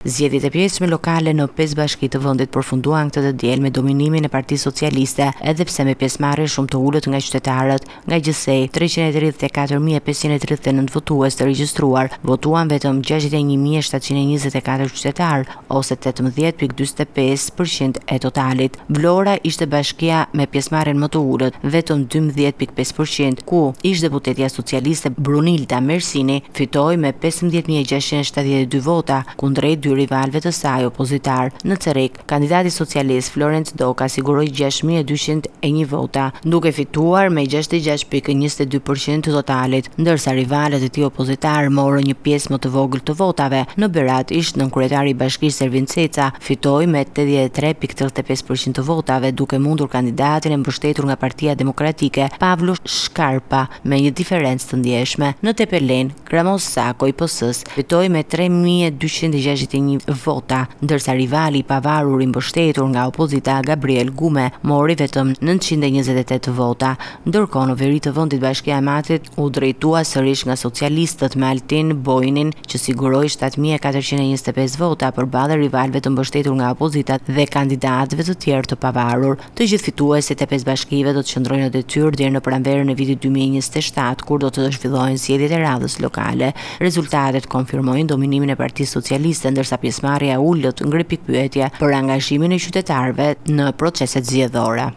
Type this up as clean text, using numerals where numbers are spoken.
Zgjedhjet e pjesëme lokale në 5 bashki të vendit përfunduan këtë të diel me dominimin e Partisë Socialiste, edhe pse me pjesëmarrje shumë të ulët nga qytetarët. Nga gjithsej 334.539 votues të regjistruar, votuan vetëm 61.724 qytetarë, ose 18.45% e totalit. Vlora ishte bashkia me pjesëmarrjen më të ulët, vetëm 12.5%, ku ish-deputetja socialiste Brunilda Mersini fitoi me 15.672 vota kundrejt rivalëve të saj opozitar. Në Cerik, kandidati socialist Florence Doka siguroi 6.201 vota, duke fituar me 66.22% të totalit, ndërsa rivalët e tij opozitar morën një pjesë më të vogël të votave. Në Berat, ish-nënkryetari i bashkisë Ervin Ceca fitoi me 83.35% të votave, duke mundur kandidatin e mbështetur nga Partia Demokratike Pavlu Shkarpa me një diferencë të ndjeshme. Në Tepelen, Kramos Sako i PS-s fitoi me 3.261 vota, ndërsa rivali i pavarur i mbështetur nga opozita Gabriel Gume mori vetëm 928 vota. Ndërkohë në veri të vendit Bashkia e Matit u drejtua sërish nga socialistët me Altin Bojnin, që siguroi 7.425 vota përballë rivalëve të mbështetur nga opozita dhe kandidatëve të tjerë të pavarur. Të gjithë fituesit e 5 bashkive do të qëndrojnë në detyrë deri në pranverën e vitit 2027, kur do të zhvillohen zgjedhjet e radhës lokale. Rezultatet konfirmojnë dominimin e Partisë Socialiste, ndërsa pjesëmarrja e ulët ngri pikpyetje për angazhimin e qytetarëve në proceset zgjedhore.